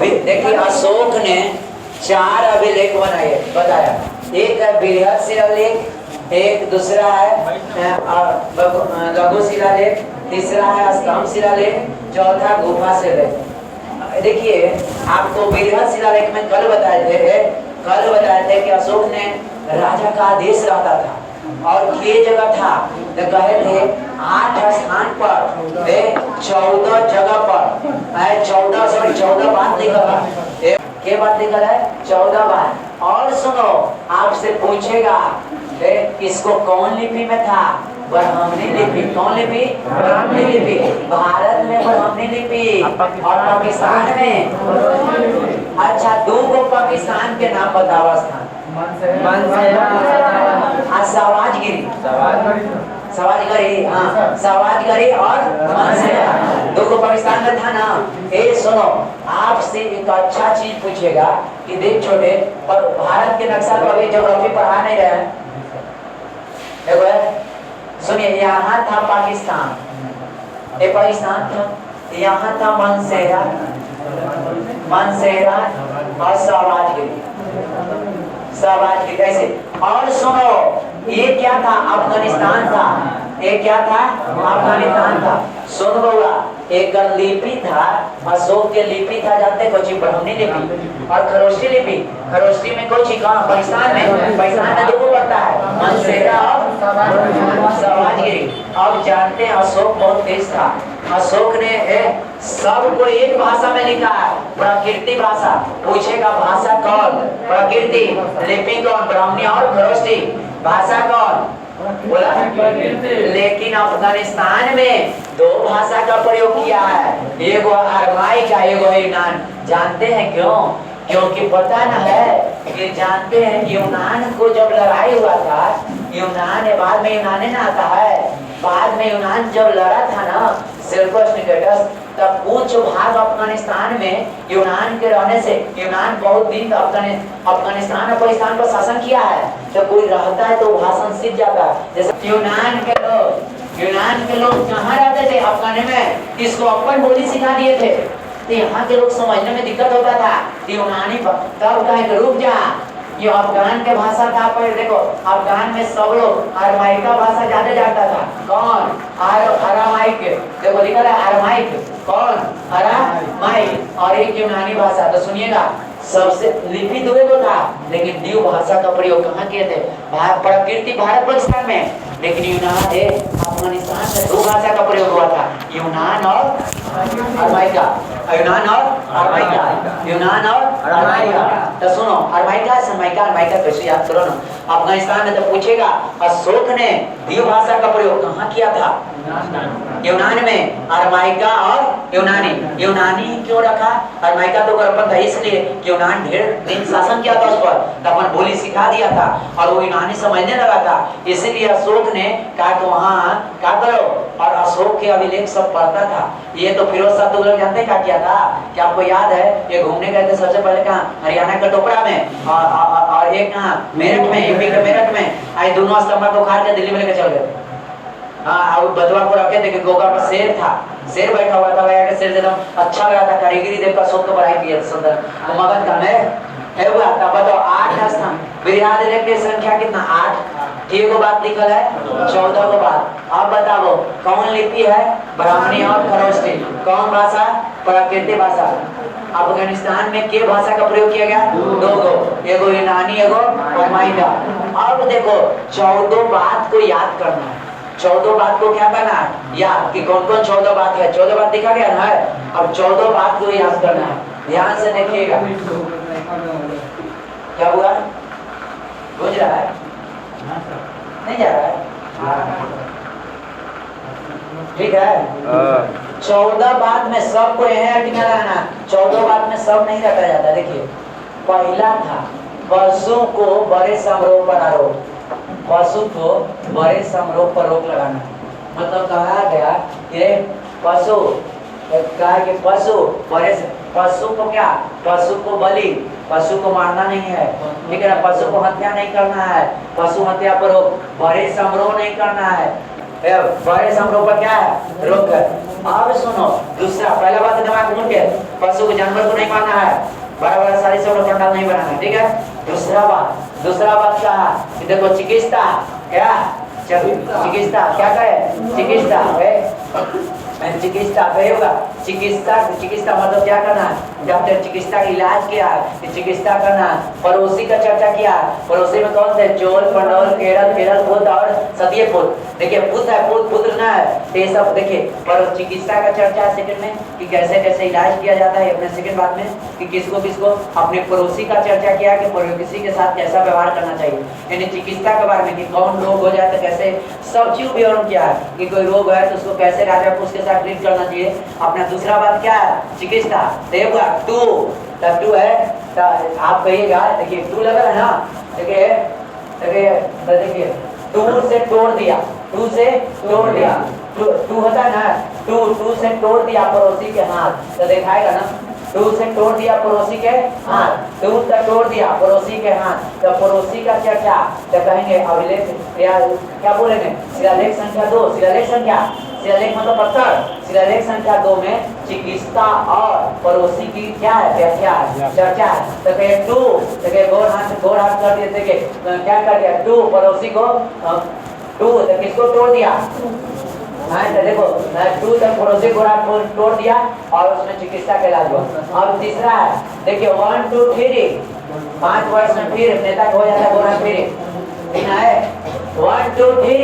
देखिए अशोक ने 4 अभिलेख बनाए बताया। एक है बृहद शिलालेख, एक दूसरा है लघु शिलालेख, तीसरा है स्तंभ शिलालेख, चौथा गुफा शिलालेख। देखिए आपको बृहद शिलालेख में कल बताए थे कि अशोक ने राजा का आदेश रहता था और ये जगह था तो कहे थे 8 स्थान पर 14 जगह पर 14 बात लिखा है। क्या बात लिखा है? 14 बात। और सुनो, आपसे पूछेगा इसको कौन लिपि में था? ब्राह्मणी लिपि। कौन लिपि? ब्राह्मणी लिपि। भारत में ब्राह्मणी लिपि और पाकिस्तान में अच्छा 2 पाकिस्तान के नाम बताओ स्थान। सवाजगरी, हाँ सवाजगरी और मनसेरा 2 पाकिस्तान में था ना। ये सुनो, आपसे एक अच्छा चीज पूछेगा कि देख छोटे पर भारत के नक्शा को अभी ज्योग्राफी पढ़ा नहीं रहे हैं। सुनिए, यहाँ था पाकिस्तान, ये पाकिस्तान था, यहाँ था मनसेरा और सवाजगरी कैसे। और सुनो, ये क्या था? अफगानिस्तान था। ये क्या था? अफगानिस्तान था। सुन बोला, एक लिपि था अशोक के लिपि था, जानते कुछ? ब्राह्मणी लिपि और खरोष्टी लिपि। खरोष्टी में कुछ कहाँ? पाकिस्तान में 2 पड़ता है, मनसेरा और सवाजगिरी। अब जानते हैं अशोक बहुत तेज था। अशोक ने सबको एक भाषा में लिखा है, प्राकृतिक भाषा। पूछेगा भाषा कौन? प्रकृति। लिपि कौन? ब्राह्मणी और खरोष्टी। भाषा कौन? बोला। लेकिन अफगानिस्तान में 2 भाषा का प्रयोग किया है, एगो अरमाई का, एगो यूनान। जानते हैं क्यों? क्योंकि पता न है कि जानते हैं यूनान को जब लड़ाई हुआ था, यूनान बाद में यूनान ना आता है, बाद में यूनान जब लड़ा था ना सेल्यूकस निकेटस, तब कुछ भाग अफगानिस्तान में यूनान के रहने से, यूनान बहुत दिन अफगानिस्तान और पाकिस्तान पर शासन किया है, तो कोई रहता है तो भाषण सीख जाता है। जैसे यूनान के लोग कहाँ रहते थे? अफगान में। इसको अपन बोली सिखा दिए थे, तो यहाँ के लोग समझने में दिक्कत होता था। यूनानी तब कहे रुक जा, ये अफगान के भाषा था। पर देखो अफगान में सब लोग अरमाइक का भाषा ज्यादा जानता था। कौन? अरामाइक। देखो लिखा है अरमाइक। कौन? अरामाइक। और एक यूनानी भाषा। तो सुनिएगा, सबसे लिपि 2 था, लेकिन न्यू भाषा का प्रयोग कहाँ किए थे? प्रकृति भारत पाकिस्तान में, लेकिन यूनान अफगानिस्तान में 2 भाषा का प्रयोग हुआ था, यूनान और अरमाइका। तो सुनो, अरमाइका कैसे याद करो ना। अफगानिस्तान में तो पूछेगा अशोक ने द्विभाषा भाषा का प्रयोग कहाँ किया था? यूनान में। अरमाइका और यूनानी क्यों रखा? अरमाइका तो गरपन था इसलिए यूनान ढेर दिन शासन किया था उस पर, तो अपन बोली सिखा दिया था और वो यूनानी समझने लगा था। इसीलिए अशोक ने कहा कि वहाँ क्या करो, और अशोक के अभिलेख सब पढ़ता था। ये तो फिरोज शाह तुगलक जानते क्या किया था? क्या आपको याद है? ये घूमने गए थे सबसे पहले कहाँ? हरियाणा का टोपरा में और एक कहाँ? मेरठ में, यूपी के मेरठ में। आई दोनों स्तंभ को उखाड़ के दिल्ली में लेकर चल गए। हाँ, बदवा को रखे थे कि गोगा पर शेर था, शेर बैठा हुआ था, वह शेर एकदम अच्छा लगा था, कारीगरी देख कर अशोक को बढ़ाई दिया सुंदर। तो मगन था है हुआ था। बताओ 8 स्थान। बृहद लेख की संख्या कितना? 8। ठीक बात निकल है 14 को बात। अब बताओ कौन लिपि है? ब्राह्मणी और खरोष्टी। कौन भाषा? प्राकृतिक भाषा। अफगानिस्तान में के भाषा का प्रयोग किया गया? 2, एगो यूनानी, एगो अरमाइका। अब देखो 14 बात को याद करना है। 14 बात को क्या करना है? याद कि कौन कौन 14 बात है। 14 बात दिखा गया ना है। अब 14 बात को याद करना है, ध्यान से देखिएगा। क्या हुआ? बुझ रहा है? नहीं जा रहा है? ठीक है। 14 बात में सबको यह रहना। 14 बात में सब नहीं रखा जाता। देखिए, पहला था पशु को बड़े समारोह पर आरोप। पशु को बड़े समारोह पर रोक लगाना, मतलब कहा गया कि पशु कि पशु बड़े, पशु को क्या? पशु को बलि, पशु को मारना नहीं है, ठीक है ना? पशु को हत्या नहीं करना है, पशु हत्या पर रोक, बड़े समारोह नहीं करना है। बड़े समारोह पर क्या है, रोक है। अब सुनो दूसरा, पहला बात दिमाग में के पशु को, जानवर को नहीं मारना है, बड़ा बड़ा सारी सब पंडाल नहीं बनाना, ठीक है। दूसरा बात क्या है कि देखो चिकित्सा क्या, चिकित्सा क्या कहे, चिकित्सा होगा, चिकित्सा मतलब क्या करना है, डॉक्टर चिकित्सा का इलाज किया, चिकित्सा करना। पड़ोसी का चर्चा किया, पड़ोसी में कौन थे, चोल, पंडौल, केरल पुत्र और सदिये पुत्र। देखिए पुत्र है, पुत्र ना है, ये सब देखिए। पर चिकित्सा का चर्चा है सेकंड में कि कैसे कैसे इलाज किया जाता है, अपने सेकंड बात में कि किसको अपने पड़ोसी का चर्चा किया कि पड़ोसी के साथ कैसा व्यवहार करना चाहिए, यानी चिकित्सा के बारे में कि कौन रोग हो जाए तो कैसे, सब चीज विवरण किया है कि कोई रोग है तो उसको कैसे राजा को उसके साथ ट्रीट करना चाहिए अपना। दूसरा बात क्या है, चिकित्सा। देखो टू है तो आप कहिएगा, देखिए टू लगा है ना, देखिए टू से तोड़ दिया, टू होता है ना, टू से तोड़ दिया पड़ोसी के हाथ, तो दिखाएगा ना, टू से तोड़ दिया पड़ोसी के हाथ, टू तक तोड़ दिया पड़ोसी के हाथ, तो पड़ोसी का चर्चा तो कहेंगे अभिलेख या क्या बोलेंगे, शिलालेख संख्या 2, शिलालेख मतलब पत्थर, शिलालेख संख्या 2 में चिकित्सा और पड़ोसी की क्या है, व्याख्या चर्चा है। तो कहे टू, तो कहे गोर हाथ कर दिए, देखिए क्या कर दिया, टू पड़ोसी को, टू तो किसको तोड़ दिया, तो देखो टू तक पड़ोसी को तोड़ दिया और उसने चिकित्सा का इलाज हुआ। और तीसरा है देखिए 1 2 3, 5 वर्ष में फिर नेता हो जाता है गोरा, फिर है 1 2 3,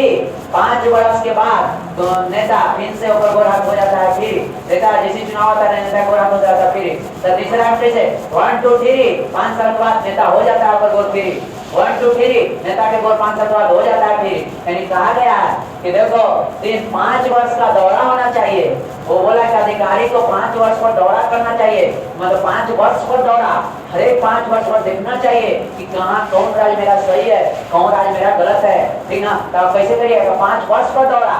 5 वर्ष के बाद तो नेता फिर से ऊपर गोरा हो जाता है, फिर नेता जैसे चुनाव होता है नेता गोरा हो जाता है, फिर तो तीसरा कैसे 1 2 3, 5 साल के बाद नेता हो जाता है ऊपर गोर, फिर 1 2 3 नेता के गोर 5 साल के बाद हो जाता है, फिर यानी कहा गया है कि देखो 5 वर्ष का दौरा होना चाहिए। वो बोला कि अधिकारी को 5 वर्ष पर दौरा करना चाहिए, मतलब 5 वर्ष पर दौरा, हर एक 5 वर्ष पर देखना चाहिए कि कहाँ कौन राज्य मेरा सही है, कौन राज्य मेरा गलत है, ठीक ना। तो आप कैसे करिएगा, 5 वर्ष पर दौरा,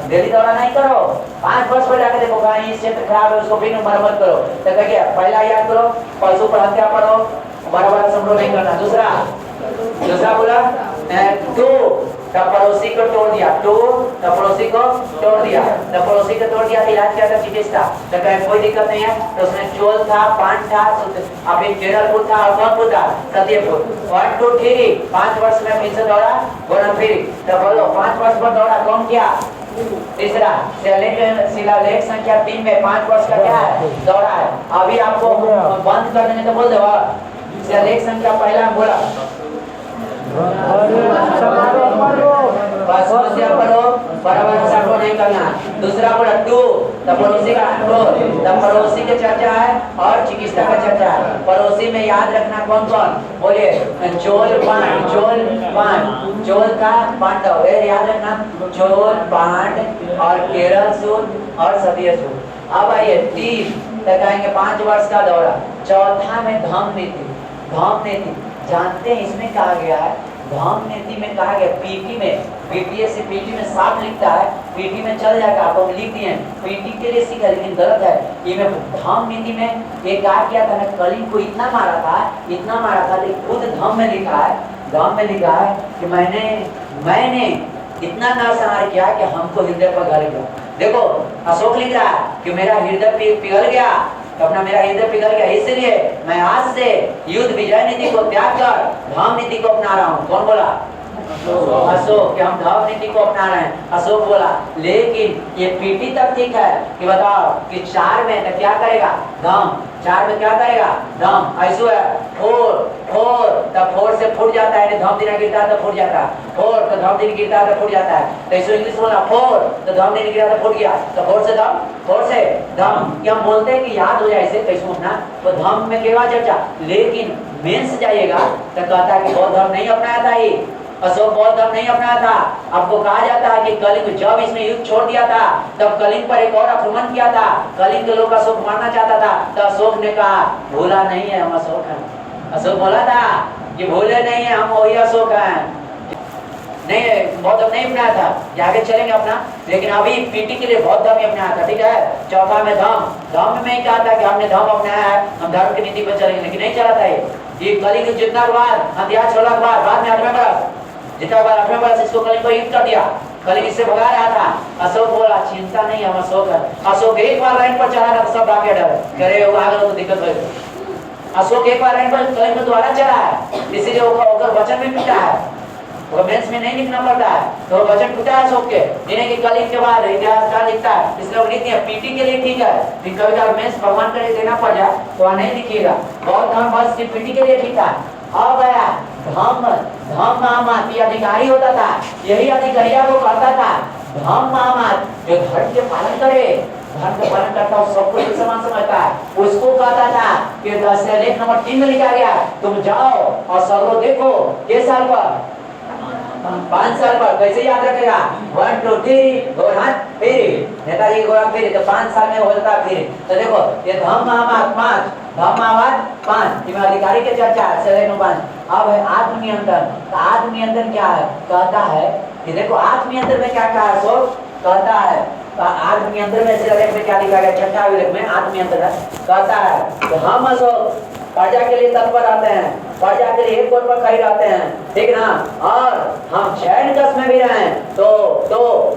डेली दौरा नहीं करो, 5 वर्ष पर जाकर देखो कहीं इस क्षेत्र खराब है उसको फिर मरम्मत करो। तो कहिए पहला याद करो, पशु पर हत्या करो, बड़ा समारोह नहीं करना। दूसरा बोला टू पड़ोसी को तोड़ दिया, पड़ोसी को तोड़ दिया, पड़ोसी को तोड़ दिया, इलाज क्या था, चिकित्सा। तो कोई दिक्कत नहीं है, तो उसमें चोल था, पान था, अभी केरल था और कौन था, सत्यपुर। 1 2 3, 5 वर्ष में फिर से दौड़ा, बोला फिर तो बोलो 5 वर्ष पर दौड़ा कौन किया। तीसरा शिलालेख संख्या 3 में 5 वर्ष का क्या है, दौरा है। अभी आपको बंद कर देंगे तो बोल दो शिलालेख संख्या पहला बोला नहीं करना। दूसरा बोला टू पड़ोसी का पड़ोसी की चर्चा है और चिकित्सा का चर्चा है। पड़ोसी में याद रखना कौन कौन, बोलिए चोल का पांडव, याद रखना चोल पांड और केरल सूत और सदिये सूत। अब आइए 3 तक आएंगे 5 वर्ष का दौरा। चौथा में धम्म नीति जानते हैं, इसमें कहा गया है धम्म नीति में कहा गया, पीटी में बीपीएससी पीटी में साफ लिखता है, पीटी में चल जाएगा, आप लोग लिख दिए पीटी के लिए सीखा, लेकिन गलत है। ये में धम्म नीति में ये क्या किया था, कलिंग को इतना मारा था, लेकिन खुद धम्म में लिखा है कि मैंने इतना नरसंहार किया कि हमको हृदय पर गल गया। देखो अशोक लिख रहा है कि मेरा हृदय पिघल गया, अपना मेरा हृदय पिघल गया, इसलिए मैं आज से युद्ध विजय नीति को त्याग कर धम्म नीति को अपना रहा हूँ। कौन बोला, अशोक, कि हम धम्म नीति को अपना रहे हैं, अशोक बोला। लेकिन ये पीटी तक ठीक है कि बताओ कि 4 में तो क्या करेगा, धम्म, 4 में क्या करेगा, धम्म। ऐसो है 4 तब 4 से फूट जाता है, धम्म दिन गिरता है तो फूट जाता है, 4 तो धम्म दिन गिरता है तो फूट जाता है। तो ऐसो इंग्लिश बोला 4 तो धम्म दिन गिरा तो फूट गया, तो 4 से धम्म, कि हम बोलते हैं कि याद हो जाए इसे कैसे अपना, तो धम्म में केवल चर्चा। लेकिन मेंस जाइएगा तो कहता है कि बौद्ध धर्म नहीं अपनाया था, ये अशोक बौद्ध धर्म नहीं अपनाया था। आपको कहा जाता है कि कलिंग जब इसने युद्ध छोड़ दिया था तब कलिंग पर एक और आक्रमण किया था, कलिंग के लोग अशोक मारना चाहता था, तो अशोक ने कहा भूला नहीं है हम अशोक हैं। अशोक बोला था कि भूले नहीं है हम वही अशोक हैं। नहीं बौद्ध धर्म नहीं अपनाया था, आगे चलेंगे अपना, लेकिन अभी पीटी के लिए बौद्ध धर्म अपनाया था, ठीक है। चौथा में धम्म में ही कहा था कि हमने धम्म अपनाया है, हम धर्म की नीति पर चलेंगे, लेकिन नहीं चला था ये कलिंग जितना बार हथियार छोड़ा बाद में 8वें बरस जितना बार 8वें बरस इसको कलिंग को युद्ध कर दिया, कलिंग इससे भगा रहा था। अशोक बोला चिंता नहीं हम अशोक है। अशोक एक बार लाइन पर चढ़ा था तो सब भागे डर करे आगे तो दिक्कत हो। अशोक एक बार लाइन पर कलिंग में दोबारा चढ़ा है, इसीलिए होकर वचन भी पिटा है। वो बेंच में नहीं लिखना पड़ता है तो वचन टूटा है अशोक के, जिन्हें की कलिंग के बाद इतिहासकार लिखता है इसलिए वो लिखते हैं पीटी के लिए ठीक है, फिर कभी कभी बेंच भगवान के लिए देना पड़ जाए तो वहाँ नहीं लिखिएगा। बहुत धर्म बस सिर्फ पीटी के लिए ठीक है। अब आया धम्म महामात अधिकारी होता था, यही अधिकारिया को कहता था धम्म महामात जो धर्म के पालन करे, धर्म के पालन करता हूँ सब कुछ समान समझता है, उसको कहता था कि लेख नंबर 3 में लिखा गया तुम जाओ और सगरो देखो के साल पर 5 साल पर कैसे याद रखेगा 1 2 3 गोर हाथ फेरी, नेताजी गोर हाथ फेरी तो 5 साल में हो जाता फिर। तो देखो ये धम्म महामात 5, धम्म महामात 5 जिसमें अधिकारी के चर्चा है 5। अब है आत्मनियंत्रण। तो आत्मनियंत्रण क्या है, कहता है कि देखो आत्मनियंत्रण में क्या कहा है, सो कहता है आत्मनियंत्रण में शिलालेख में क्या लिखा गया, छठा विलेख में आत्मनियंत्रण कहता है तो हम अशोक प्रजा के लिए तत्पर आते हैं, प्रजा के लिए एक गोल पर खड़ी रहते हैं, ठीक ना। और हम चैन कस में भी रहे तो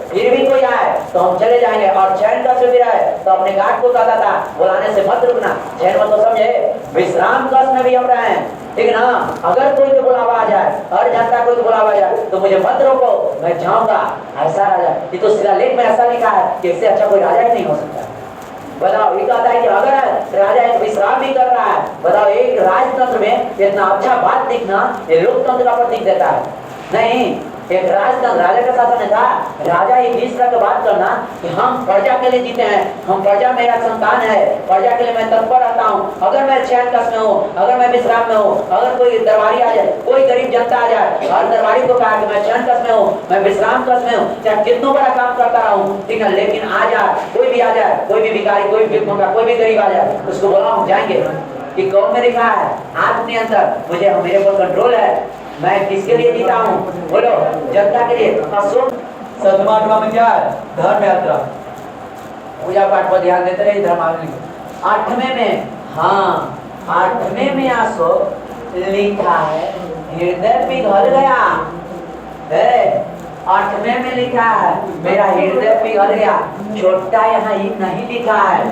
फिर भी कोई आए तो हम चले जाएंगे, और चैन कस में भी रहे तो अपने गार्ड को कहता था बुलाने से मत रुकना, चैन मत तो समझे विश्राम कस में भी हम रहे, ठीक ना। अगर कोई तो बुलावा आ जाए, हर जनता कोई तो बुलावा आ जाए तो मुझे मत रोको, मैं जाऊंगा। ऐसा राजा, ये तो शिलालेख में ऐसा लिखा है कि इससे अच्छा कोई राजा ही नहीं हो सकता। बताओ ये कहता है कि अगर राजा एक विश्राम भी कर रहा है, बताओ एक राजतंत्र में इतना अच्छा बात दिखना ये लोकतंत्र का प्रतीक देता है। नहीं, एक राजतंत्र राजा का शासन था, राजा ये इस तरह की बात करना कि हम प्रजा के लिए जीते हैं, हम प्रजा मेरा संतान है, प्रजा के लिए मैं तत्पर रहता हूँ। अगर मैं चैन कस में हूँ, अगर मैं विश्राम में हूँ, अगर कोई दरबारी आ जाए, कोई गरीब जनता आ जाए, हर दरबारी को कहा कि मैं चैन कस में हूँ, मैं विश्राम कस में हूँ, चाहे कितना बड़ा काम करता रहूँ, ठीक है, लेकिन आ जाए कोई भी आ जाए, कोई भी भिखारी, कोई भी भिखमंगा, कोई भी गरीब आ जाए, उसको बोला हम जाएंगे। कि कौन में लिखा है आत्मनियंत्रण, मुझे मेरे ऊपर कंट्रोल है, मैं किसके लिए जीता हूँ, बोलो जनता के लिए। अशोक 7वां में क्या है, धर्म यात्रा, पूजा पाठ पर ध्यान देते रहे, धर्म आगे। 8वें में, हाँ 8वें में अशोक लिखा है हृदय पिघल गया है, 8वें में लिखा है मेरा हृदय पिघल गया, छोटा यहाँ नहीं लिखा है।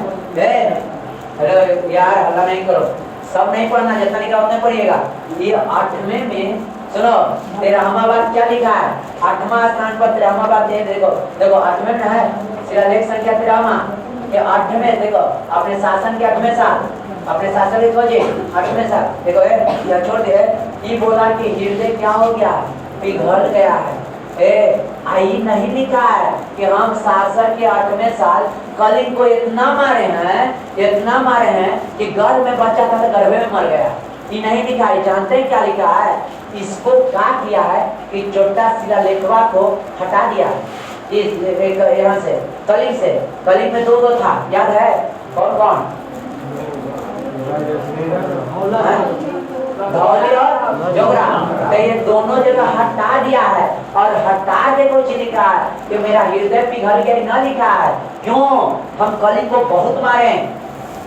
अरे यार हल्ला नहीं करो, सब नहीं पढ़ना, जितना लिखा उतना पढ़िएगा। ये 8वें में सुनो तेरहमाबाद क्या लिखा है, 8वां स्थान पर तेरहमाबाद देखो, देखो 8वें में है शिलालेख संख्या 13वां, ये 8वें देखो अपने शासन के 8वें साल, अपने शासन के खोजे 8वें साल देखो ये छोड़ दे, ये बोला कि हृदय क्या हो गया, पिघल गया है। आई नहीं लिखा है कि हम शासन के 8वें साल कलिंग को इतना मारे हैं कि गर्भ में बच्चा था तो गर्भ में मर गया, ये नहीं लिखा है। जानते हैं क्या लिखा है, इसको क्या किया है कि छोटा शिलालेखवा को हटा दिया, इस यहाँ से कलिंग से, कलिंग में 2 था, याद है कौन कौन, धौली और जोगरा, तो ये दोनों जगह हटा दिया है। और हटा के कुछ लिखा है कि मेरा हृदय पिघल गया, न लिखा है। क्यों, हम कलिंग को बहुत मारे,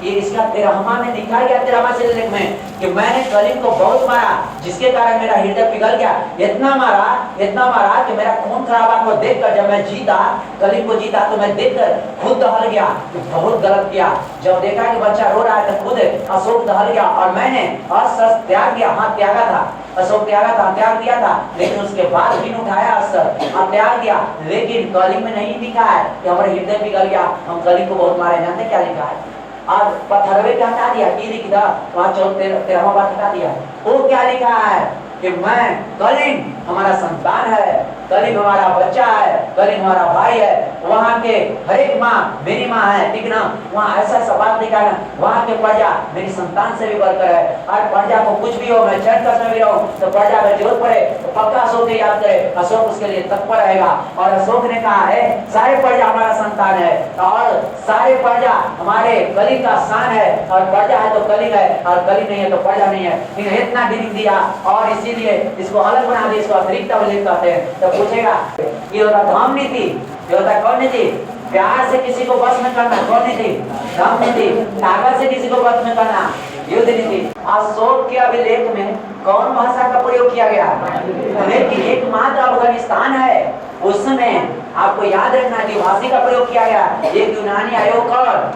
ये इसका 13वां में लिखा गया 13वां शिलालेख में कि मैंने कलिंग को बहुत मारा जिसके कारण मेरा हृदय पिघल गया, इतना मारा कि मेरा खून खराबा को देखकर जब मैं जीता, कलिंग को जीता तो मैं देखकर खुद दहल गया कि बहुत गलत किया। जब देखा कि बच्चा रो रहा है तो खुद अशोक दहल गया और मैंने अस्त्र त्याग दिया, हाँ त्यागा था, अशोक त्यागा था, त्याग दिया था, लेकिन उसके बाद भी उठाया अस्त्र और त्याग दिया। लेकिन कलिंग में नहीं लिखा है कि हमारा हृदय पिघल गया, हम कलिंग को बहुत मारे। जानते क्या लिखा है, आज पत्थरवे का हटा दिया, की लिखा वहाँ 13वां बात हटा दिया। वो क्या लिखा है कि मैं कलिंग हमारा संतान है, कलिंग हमारा बच्चा है, कलिंग हमारा भाई है, वहाँ के हर एक माँ मेरी माँ है, ठीक ना। वहाँ ऐसा बात लिखा है, वहाँ के प्रजा मेरी संतान से भी बढ़कर है। और प्रजा को कुछ भी हो, मैं चैन कस में भी रहूं तो प्रजा अगर जरूरत पड़े तो पक्का अशोक को याद करे, अशोक उसके लिए तत्पर रहेगा। और अशोक ने कहा है सारे प्रजा हमारा संतान है और सारे प्रजा हमारे कलिंग का शान है, और प्रजा है तो कलिंग है और कलिंग नहीं है तो प्रजा नहीं है। इतना गिरी दिया और इसीलिए इसको अलग बना दिया, इसको अतिरिक्त अभिलेख कहते हैं। तो पूछेगा ये होता धर्म नीति, ये होता कौन नीति, प्यार से किसी को बस में करना कौन नीति, धर्म नीति, ताकत से किसी को बस में करना युद्ध नीति। अशोक के अभिलेख में कौन भाषा का प्रयोग किया गया, लेकिन एकमात्र अफगानिस्तान है उसमें आपको याद रखना है द्विभाषी का प्रयोग किया गया। एक यूनानी आयोग और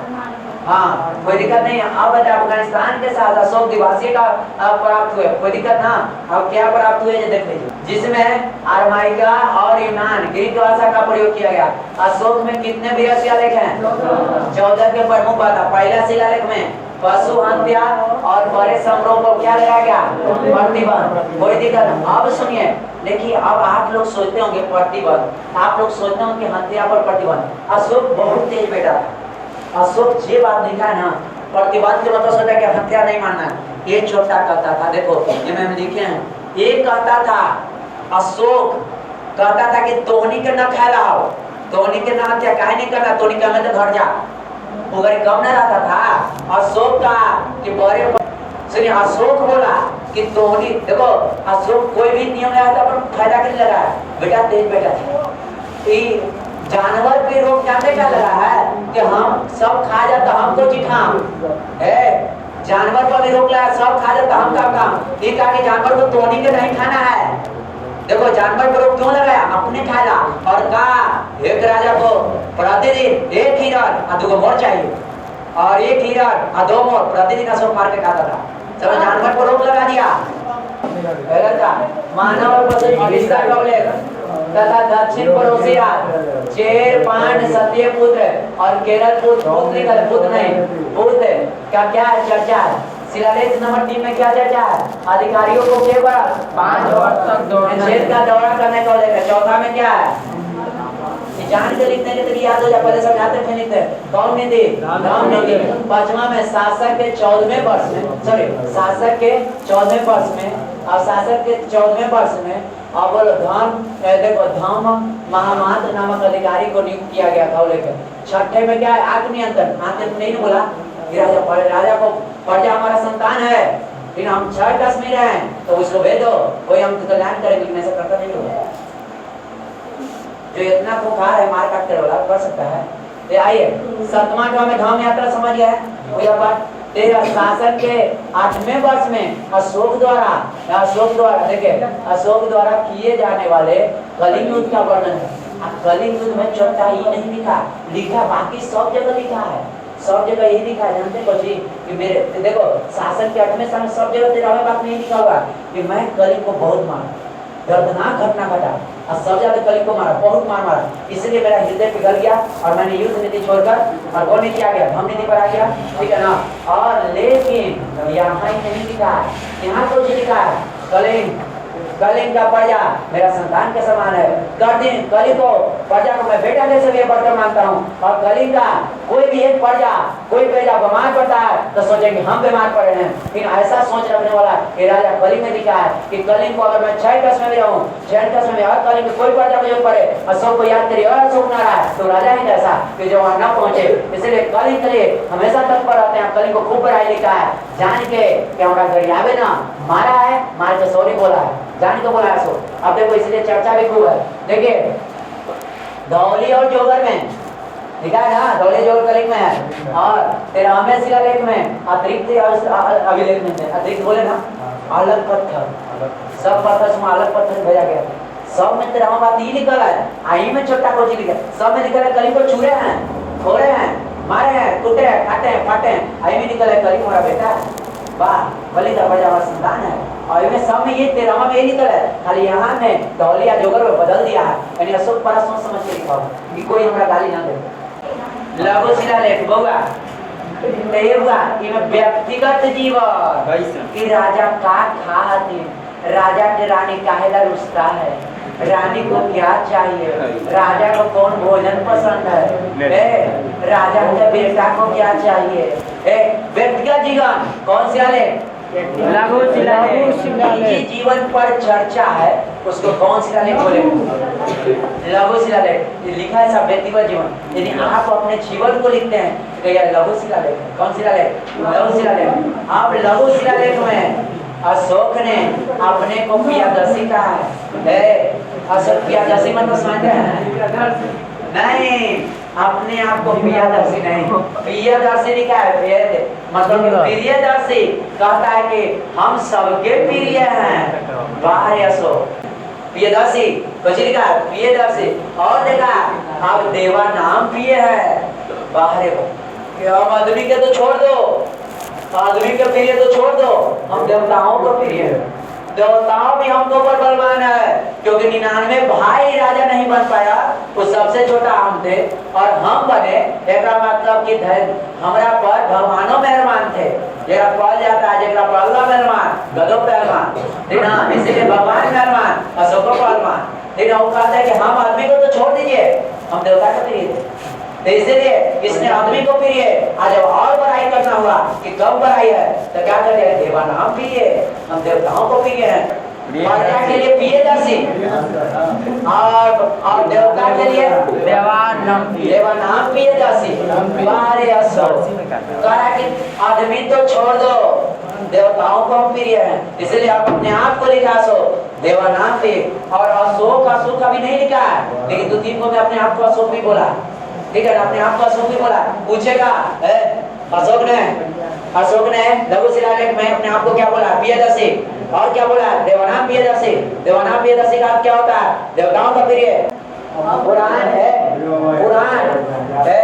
हाँ कोई दिक्कत नहीं। अब अफगानिस्तान के साथ अशोक द्विभाषी का प्राप्त हुए, कोई दिक्कत ना। अब क्या प्राप्त हुए देख लीजिए, जिसमें अरमाइका और यूनान ग्रीक भाषा का प्रयोग किया गया। अशोक में कितने वृहत शिलालेख हैं? 14 के प्रमुख बात। पहला शिलालेख में पशु हत्या और बड़े समारोह को क्या लगाया गया? प्रतिबंध। कोई दिक्कत नहीं। अब सुनिए, देखिए अब आप लोग सोचते होंगे प्रतिबंध, आप लोग सोचते होंगे हत्या पर प्रतिबंध। अशोक बहुत तेज बेटा था। अशोक ये बात लिखा है ना, प्रतिबंध के मतलब सोचा कि हत्या नहीं मानना है। ये छोटा कहता था, देखो ये में लिखे हैं, ये कहता था अशोक कहता था कि तोहनी के न फैलाओ, तोहनी के न हत्या काहे नहीं करना, तोहनी का तो घर जा। उगर कम न रहता था अशोक का कि बड़े सुनिए, अशोक बोला कि तोहनी देखो, अशोक कोई भी नियम लगाया था पर फायदा के लिए लगाया। बेटा तेज बेटा था। जानवर पे रोक जानने क्या लगा है कि हम सब खा जाता हमको चिठाम है। जानवर पर भी रोक लगा, सब खा जाता हम का काम। ये कहा कि जानवर को तोड़ने के नहीं खाना है। देखो जानवर पर रोक क्यों लगाया? अपने खाएगा। और कहा एक राजा को प्रतिदिन एक हिरण और 2 मोर चाहिए, और एक हिरण और 2 मोर प्रतिदिन अशोक मार के खाता था। चलो जानवर पर रोक लगा दिया। मानव और पशु चिकित्सा का उल्लेख तथा दक्षिण पड़ोसी चेर पांड सत्य पुत्र और केरल पुत्र नहीं पुत्र का क्या चर्चा है? शिलालेख नंबर 3 में क्या चर्चा है? अधिकारियों को केवल 5 वर्ष तक छेद का दौरा करने का उल्लेख है। चौथा में क्या है? जान के लिखने के तरीके याद हो जाए, पहले समझाते फिर लिखते हैं। कौन नीति? धर्म नीति। 5वां में शासक के 14वें वर्ष में, सॉरी शासक के 14वें वर्ष में, और शासक के 14वें वर्ष में अब धर्म देखो धर्म महामात्र नामक अधिकारी को नियुक्त किया गया था। लेकर 6ठे में क्या है? आत्म नियंत्रण। आत्म नहीं बोला राजा को प्रजा हमारा संतान है, लेकिन हम 6 कश्मीर हैं तो उसको भेज दो, कोई हम कल्याण करेंगे, लेकिन ऐसा करता नहीं होगा। जो इतना बुखार है मार काट कर वाला कर सकता है। ये आइए 7वां का में धाम यात्रा समझ गया है। वही बात 13 शासक के 8वें वर्ष में अशोक द्वारा देखिए अशोक द्वारा किए जाने वाले कलिंग युद्ध का वर्णन है। कलिंग युद्ध में चौथा ही नहीं लिखा बाकी सब जगह लिखा है, सब जगह यही लिखा है। जानते हो जी कि मेरे देखो शासक के 8वें साल में सब जगह 13वें बात नहीं लिखा हुआ कि मैं कलिंग को बहुत मारा, दर्दनाक घटना घटा और सब ज्यादा कलिंग को मारा, बहुत मारा, इसलिए मेरा हृदय पिघल गया और मैंने युद्ध नीति छोड़कर और वो नीति आ गया, धर्म नीति पर आ गया, ठीक है ना। और लेकिन यहाँ ही नहीं लिखा है, यहाँ कुछ लिखा है कलिंग का प्रजा मेरा संतान के समान है। कलिंग को प्रजा को मैं बेटा जैसे भी बढ़कर मानता हूँ। और कलिंग का कोई भी एक प्रजा बीमार पड़ता है तो सोचेंगे हम बीमार पड़े हैं, लेकिन ऐसा सोच रखने वाला कि राजा कलिंग में लिखा है कि कलिंग को अगर मैं 6 कस्म में रहूं, 6 कस्म में हर कलिंग कोई प्रजा मुझे पड़े अशोक को याद करिए और अशोक ना रहा तो राजा ही कैसा कि जो वहां न पहुंचे। इसलिए कलिंग के लिए हमेशा तत्पर रहते हैं। कलिंग को खूब पढ़ाई लिखा है जान के कि हमारा गरियाबे ना मारा है, मार के सॉरी बोला है, जान को बोला सो। अब देखो इसलिए चर्चा भी खूब है। देखिए धौली और जोगर में लिखा है ना, धौली जोगर कलिंग में है। और 13वें शिलालेख में अतिरिक्त अभिलेख में अतिरिक्त बोले ना अलग पत्थर, सब पत्थर में अलग पत्थर भेजा गया। सब में 13वां बात ये निकला है, आई में छोटा कोची लिखा, सब में निकला कलिंग को छुरे हैं, फोड़े हैं, मारे हैं, टूटे हैं, काटे हैं, फाटे हैं। आई में निकला है कलिंग हमारा बेटा है, वाह बलि का प्रजा हमारा संतान है। और इनमें सब में ये 13वां में ये निकल है, खाली यहाँ में धौली या जोगर में बदल दिया है। यानी अशोक बड़ा सोच समझ के लिखा कि कोई हमारा गाली ना दे। लघु शिलालेख बउआ व्यक्तिगत जीवन कि राजा का खाते, राजा के रानी काहेला रुस्ता है, रानी को क्या चाहिए, राजा को कौन भोजन पसंद है, राजा के बेटा को क्या चाहिए। व्यक्तिगत जीवन कौन सा लेख? लघु शिलालेख। जीवन पर चर्चा है उसको कौन शिलालेख बोले? लघु शिलालेख। लिखा है सब व्यक्तिगत जीवन, यदि आप अपने जीवन को लिखते हैं तो यह लघु शिलालेख। कौन शिलालेख? लघु शिलालेख। अब लघु शिलालेख में अशोक ने अपने को प्रियदर्शी कहा है। अशोक प्रियदर्शी मतलब समझते हैं? नहीं, अपने आप को प्रियदर्शी नहीं, प्रियदर्शी लिखा है। मतलब प्रियदर्शी कहता है कि हम सबके प्रिय हैं। वाह अशोक, प्रियदर्शी, कुछ लिखा प्रियदर्शी। और देखा अब देवा नाम प्रिय है। बाहर हम आदमी के तो छोड़ दो, आदमी के प्रिय तो छोड़ दो, हम देवताओं को प्रिय है। देवताओं भी हमको पर बलवान है, क्योंकि 99 भाई राजा नहीं बन पाया, वो सबसे छोटा हम थे और हम बने। एक मतलब कि हमारा पर भगवानों मेहरबान थे, जरा पल जाता है जरा पल्ला मेहरबान गदो पहलवान, इसीलिए भगवान मेहरबान अशोको पहलवान। लेकिन वो कहते हैं कि हम आदमी को तो छोड़ दीजिए, हम देवता को प्रिय थे, तो इसलिए इसने आदमी को प्रिय। आज जब और बड़ाई करना हुआ कि कब बड़ाई है तो क्या कर दिया, देवा नाम प्रिय, हम देवताओं को प्रिय हैं। प्रजा के लिए प्रियदर्शी और देवता के लिए देवा नाम प्रियदर्शी। बारे अशोक कहा कि आदमी तो छोड़ दो, देवताओं को हम प्रिय हैं, इसलिए आप अपने आप को लिखा अशोक देवा नाम प्रिय। और अशोक अशोक अभी नहीं लिखा है, लेकिन 2-3 को मैं अपने आप को अशोक भी बोला, ठीक है, अपने आप को अशोक भी बोला। पूछेगा अशोक ने लघु शिलालेख में अपने आप को क्या बोला, प्रियदर्शी। और क्या बोला, देवानाम प्रियदर्शी। देवानाम प्रियदर्शी का क्या होता है, देवताओं का प्रिय। पुराण है, पुराण है,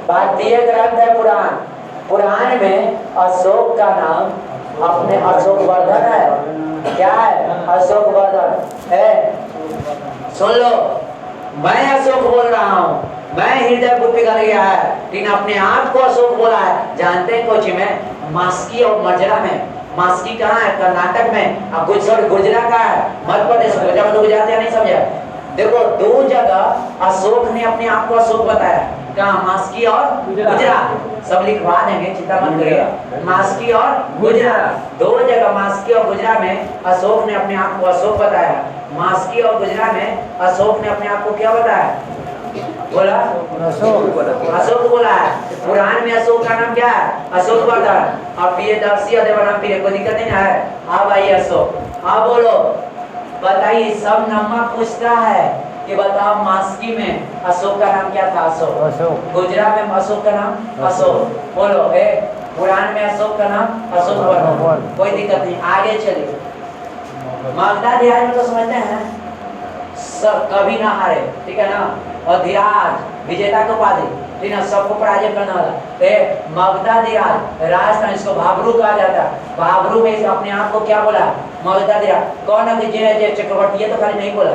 भारतीय ग्रंथ है पुराण। पुराण में अशोक का नाम अपने अशोक वर्धन है। क्या है, अशोक वर्धन है। सुन लो, मैं अशोक बोल रहा हूँ, मैं हृदय बुद्धि पिघल गया है, लेकिन अपने आप को अशोक बोला है। जानते हैं कोची में, मास्की और मजरा में, मास्की कहाँ है, कर्नाटक में, अब गुजरा का है, मध्य प्रदेश में, जब लोग जाते हैं नहीं समझे। देखो 2 जगह अशोक ने अपने आप को अशोक बताया, कहाँ, मास्की और गुजरा। सब लिखवा देंगे, चिंता मत करिए, मास्की और गुजरा 2 जगह, मास्की और गुजरा में अशोक ने अपने आप को अशोक बताया। मास्की और गुजरा में अशोक ने अपने आप को क्या बताया, बोला अशोक बोला है। पुराण में अशोक का नाम क्या है, अशोक वर्धन। और प्रियदर्शी और देवा नाम प्रिय, कोई दिक्कत नहीं है। अब आइए अशोक, अब बोलो बताइए, सब नंबर पूछता है कि बताओ मास्की में अशोक का नाम क्या था, अशोक। गुजरात में अशोक का नाम अशोक, बोलो। पुराण में अशोक का नाम अशोक वर्धन, कोई दिक्कत नहीं। आगे चलिए, मगधा ध्यान में तो समझते हैं, सब कभी ना हारे, ठीक है ना, और धीराज विजेता को उपाधि, ठीक है, सबको पराजय करने वाला। मगधा धीराज राजस्थान, इसको भाबरू कहा जाता है। भाबरू में अपने आप को क्या बोला, मगधा धीराज। कौन है चक्रवर्ती, तो खाली नहीं बोला,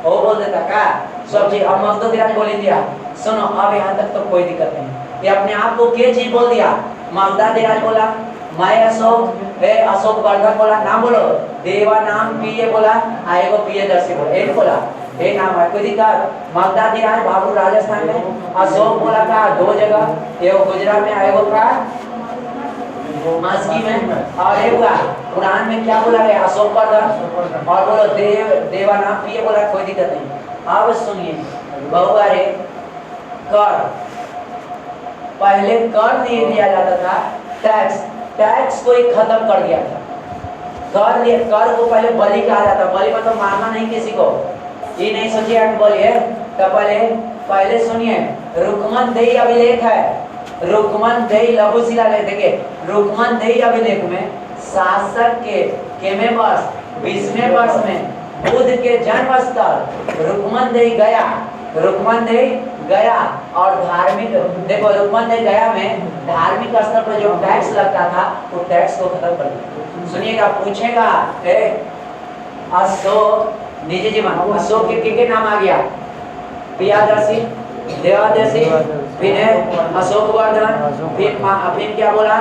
वो बोल देता क्या सब चीज। अब मगधा धीराज बोल दिया, सुनो अब यहाँ तक तो कोई दिक्कत नहीं। ये अपने आप को क्या चीज बोल दिया, मगधा धीराज बोला, मैं अशोक अशोक वर्धन बोला, नाम बोलो, देवा नाम प्रिय बोला, आएगो प्रियदर्शी बोला, एक बोला, एक नाम है, कोई दिक्कत। मगधा धीराज भाबरू राजस्थान में, अशोक बोला का 2 जगह, एगो गुजरात में, आएगो का मास्की में, और एक हुआ पुराण में क्या बोला गया, अशोक वर्धन। और बोलो देवा नाम प्रिय बोला, कोई दिक्कत नहीं। अब सुनिए बहुबारे, कर पहले कर नहीं दिया जाता था, टैक्स, टैक्स को ही खत्म कर दिया था। कर को पहले बलि कहा जाता, बलि मतलब मारना नहीं किसी को, ये नहीं सोचिए आप बोलिए। तो पहले सुनिए, रुकमन देही अभिलेख है, रुकमन देही लघु शिलालेख, देखिए रुकमन देही अभिलेख में शासक के केमे वर्ष 20वें वर्ष में बुद्ध के जन्म स्थल रुकमन देही गया, रुकमन देही गया। और धार्मिक, देखो रुकमन देही गया में धार्मिक स्थल पर जो टैक्स लगता था वो टैक्स को खत्म कर दिया। सुनिएगा, पूछेगा अशोक निजी जीवन, अशोक के नाम आ गया, प्रियदर्शी, देवादर्शी, फिर अशोक वर्धन, फिर क्या बोला,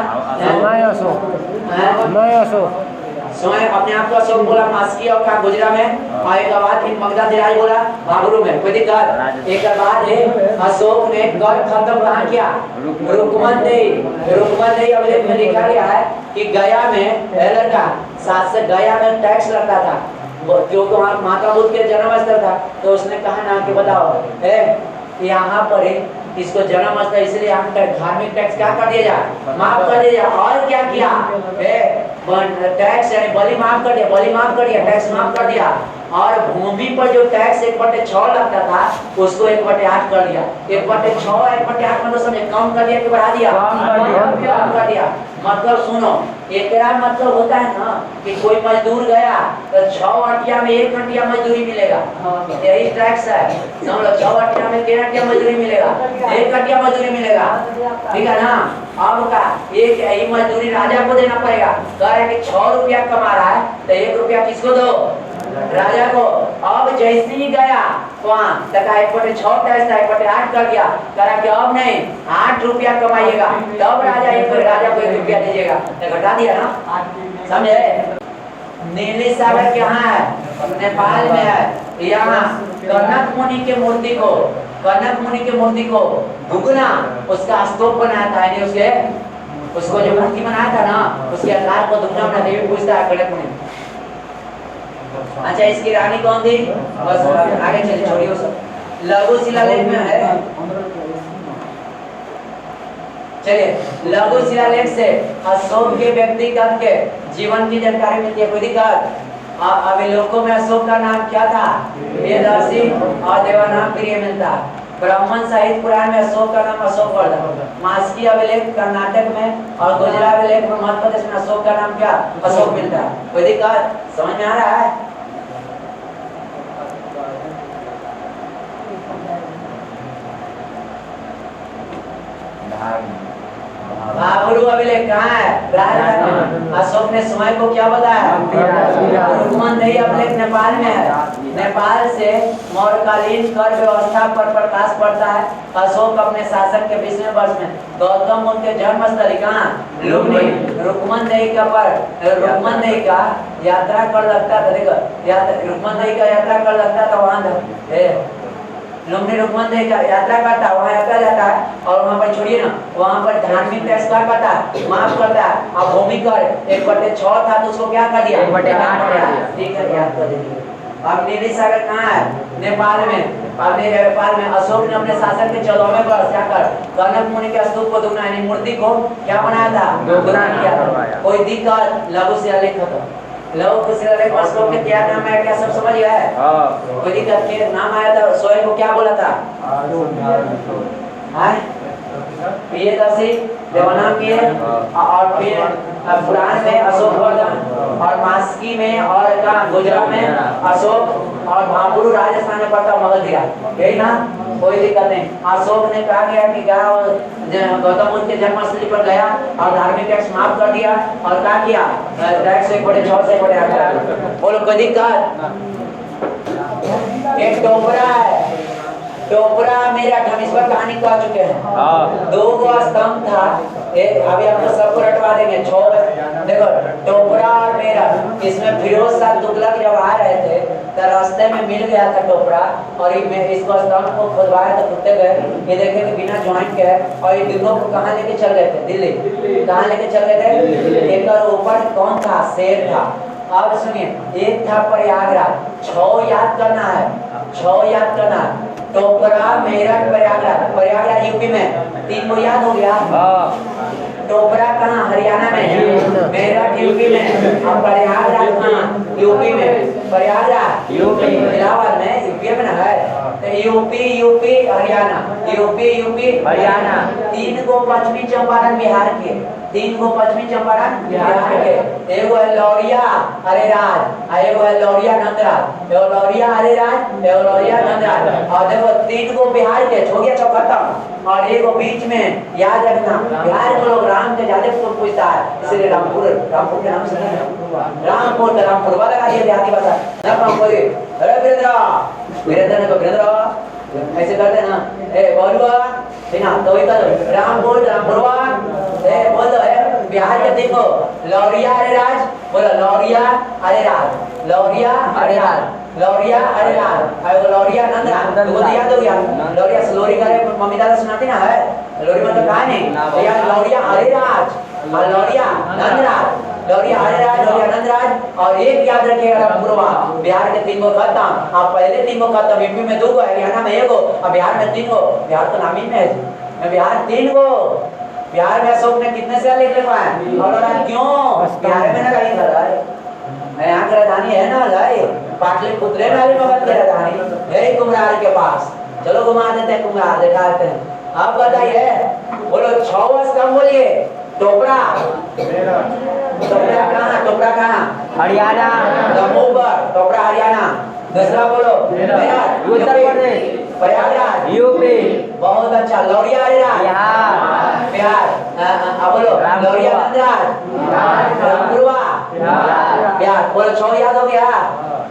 स्वयं अपने आप को अशोक बोला, मास्की और का गुजरा में, और एक बाद फिर मगधा धीराज बोला भाबरू में, कोई दिक्कत। एक बाद अशोक ने कर खत्म कहाँ किया, रुकमन देही अभिलेख में लिखा गया है कि गया में लड़का शासक, गया में टैक्स लगता था, क्योंकि वहाँ माता बुद्ध के जन्म स्थल था। तो उसने कहा ना कि बताओ यहाँ पर इसको जन्म स्थल, इसलिए हम धार्मिक टैक्स क्या कर दिया जाए, माफ कर दिया। और क्या किया, टैक्स यानी बलि माफ कर दिया, बलि माफ कर दिया, टैक्स माफ कर दिया। और भूमि पर जो टैक्स 1/6 लगता था उसको 1/8 कर दिया। 1/6 1/8 मतलब समझे, कम कर दिया कि बढ़ा दिया, कम कर दिया। मतलब सुनो, एकरा मतलब होता है ना कि कोई मजदूर गया तो 6 अटिया में 1 घंटिया मजदूरी मिलेगा, यही टैक्स है। समझ लो 6 अटिया में 3 अटिया मजदूरी मिलेगा, 1 घंटिया मजदूरी मिलेगा, ठीक है ना। अब का एक यही मजदूरी राजा को देना पड़ेगा। कह रहा है कि 6 रुपया कमा रहा है तो 1 रुपया किसको दो, राजा को। अब जैसे ही गया वहाँ तक 1/6 टैक्स था 1/8 कर दिया, करा कि अब नहीं 8 रुपया कमाइएगा तब राजा को 1 रुपया दीजिएगा, तो घटा दिया ना, समझे। नीली सागर कहाँ है, नेपाल में है। यहाँ कनक मुनि के मूर्ति को, कनक मुनि के मूर्ति को दुगना उसका स्तूप बनाया था, यानी उसको जो मूर्ति बनाया था ना उसके आकार को दुगना बना दिया। पूछता है कनक मुनि, अच्छा इसकी रानी कौन थी, बस आगे चलिए छोड़िए वो सब, लघु शिलालेख में है। चलिए लघु शिलालेख से अशोक के व्यक्तिगत के जीवन की जानकारी मिलती है, कोई दिक्कत। अभिलेखों में अशोक का नाम क्या था, वेदर्षि और देवानाम प्रिय मिलता है। ब्राह्मण साहित्य पुराण में अशोक का नाम अशोकवर्धन, मास्की अभिलेख कर्नाटक में और गुजरात अभिलेख में मध्य प्रदेश में अशोक का नाम क्या, अशोक मिलता है। कोई दिक्कत, समझ में आ रहा है। बाबरू अभिलेख कहाँ है, अशोक ने समय को क्या बताया, रुक्मनदेही अभिलेख नेपाल में है। नेपाल से मौर्यकालीन कर व्यवस्था पर प्रकाश पड़ता है। अशोक अपने शासन के 20वें वर्ष में गौतम बुद्ध के जन्म स्थली कहाँ, लुम्बिनी, रुक्मनदेही का यात्रा कर लगता था। देखो रुक्मनदेही का यात्रा कर लगता था, वहाँ लुम्बिनी रुक्मनदेही का यात्रा करता है, वहाँ यात्रा जाता है और वहाँ पर छोड़िए ना, वहाँ पर धार्मिक टैक्स क्या करता है, माफ करता है। अब भूमि कर 1/6 था तो उसको क्या कर दिया, 1/8, ठीक है, याद कर दीजिए। अब नीली सागर कहाँ है, नेपाल में। अब नेपाल में अशोक ने अपने शासन के 14वें वर्ष क्या कर कनक मुनि के स्तूप को दुगना यानी मूर्ति को क्या बनाया था, दुगना किया था। कोई दिक्कत, लघु शिलालेख खत्म। लघु शिलालेख अशोक के क्या नाम है, क्या सब समझ गया है। कोई दिक्कत के नाम आया था, स्वयं को क्या बोला था, प्रियदर्शी देवानाम किए, और फिर पुराण में अशोकवर्धन और मास्की में और गुजरात में अशोक और भाबरू राजस्थान में पड़ता मगध दिया, यही ना। कोई दिक्कत नहीं। अशोक ने कहा गया कि गौतम बुद्ध के जन्मस्थली पर गया और धार्मिक टैक्स माफ कर दिया और क्या किया, टैक्स 1/6 से 1/8। बोलो कोई दिक्कत। एक टोपरा है, टोपरा मेरा हम इस पर कहानी कह चुके हैं। 2 स्तंभ था, अभी आपको सबको रटवा देंगे। 6 देखो टोपरा और मेरा, इसमें फिरोज शाह तुगलक जब आ रहे थे तो रास्ते में मिल गया था टोपरा, और इसको स्तंभ को खुदवाया तो खुदते गए, ये देखे कि बिना ज्वाइंट के, और ये दोनों को कहाँ लेके चल गए थे, दिल्ली। कहाँ लेके चल गए थे, एक ऊपर कौन था, शेर था। अब सुनिए, एक था प्रयागराज, 6 याद करना है, 6 याद करना है। टोपरा, मेरठ, प्रयागराज यूपी में, 3 को याद हो गया। टोपरा कहाँ, हरियाणा में, मेरठ यूपी में, और प्रयागराज कहाँ, यूपी में। प्रयागराज यूपी, इलाहाबाद में, यूपी में ना है, तो यूपी हरियाणा, यूपी हरियाणा। 3 को पश्चिमी चंपारण बिहार के, 3 को पश्चिमी चंपारण बिहार के। एगो है लौरिया अरेराज, एगो है लौरिया नंदराज, एगो लौरिया अरेराज, एगो लौरिया नंदराज। और देखो 3 को बिहार के, हो गया 6 खत्म। और एगो बीच में याद रखना, बिहार के लोग राम के ज्यादा पूछता है, इसलिए रामपुर के नाम से रामपुर वाला लगा दिया देहाती भाषा। रामपुर, अरे वीरेंद्र ने वीरेंद्र ऐसे करते ना, बोलुआ बिना तो वही कर रामपुर, रामपुरवा बोल दो। बिहार के देखो लौरिया अरेराज, बोलो लौरिया अरेराज, लौरिया अरेराज, लौरिया अरेराज, और लौरिया नंदराज। तो वो याद हो गया, लौरिया लोरी का मम्मी दादा सुनाती ना है, लोरी मतलब कहा नहीं, यार लौरिया अरेराज और लौरिया नंदराज, लौरिया अरेराज, लौरिया नंदराज। और एक याद रखिएगा रामपुरवा, बिहार के 3 को खत्म। आप पहले 3 को खत्म, यूपी में 2 को, हरियाणा में 1 को, और बिहार में 3 को। बिहार तो नाम ही में है, बिहार 3 को। बिहार में अशोक ने कितने से लिख लिखवाए, और क्यों बिहार में ना कहीं था, यहाँ की राजधानी है ना भाई, पाटलिपुत्र में अली मगध की राजधानी है कुम्हार के पास। चलो घुमा देते हैं, कुम्हार दिखाते हैं। आप बताइए, बोलो 6 स्तंभ बोलिए, टोपरा, टोपरा कहाँ हरियाणा, जम्मू पर टोपरा हरियाणा। दूसरा बोलो मेरठ उत्तर प्रदेश, प्रयागराज यूपी, बहुत अच्छा। लौरिया अलीराज बिहार, बिहार। बोलो लौरिया नंदराज रामपुरवा बिहार। बोलो 6 याद हो गया।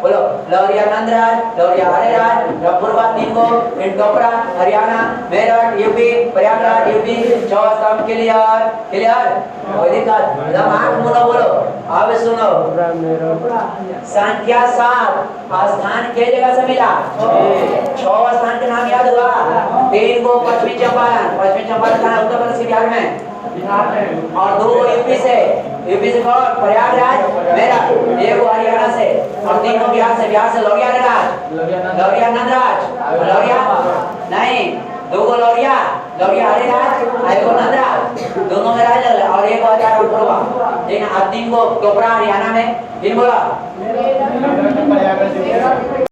बोलो लौरिया नंदराज, लौरिया अलीराज, रामपुरवा 3 को, फिर टोपरा हरियाणा, मेरठ यूपी, प्रयागराज यूपी। 6 सब क्लियर क्लियर। कोई दिक्कत एकदम 8 मुनो बोलो। अब सुनो संख्या 7 स्थान के जगह से मिला। 6 स्थान के नाम याद हुआ। 3 को पश्चिमी चंपारण थाना उत्तर प्रदेश बिहार में, और 2 को यूपी से कौन प्रयागराज मेरठ, 1 को हरियाणा से, और 3 को बिहार से लौरिया नंदराज लौरिया नहीं, 2 को लौरिया हरिराज, 1 को नंदराज, दोनों में राज लग, और 1 को हजार पूर्वा, ठीक है। 3 को टोपरा हरियाणा में। 3 बोला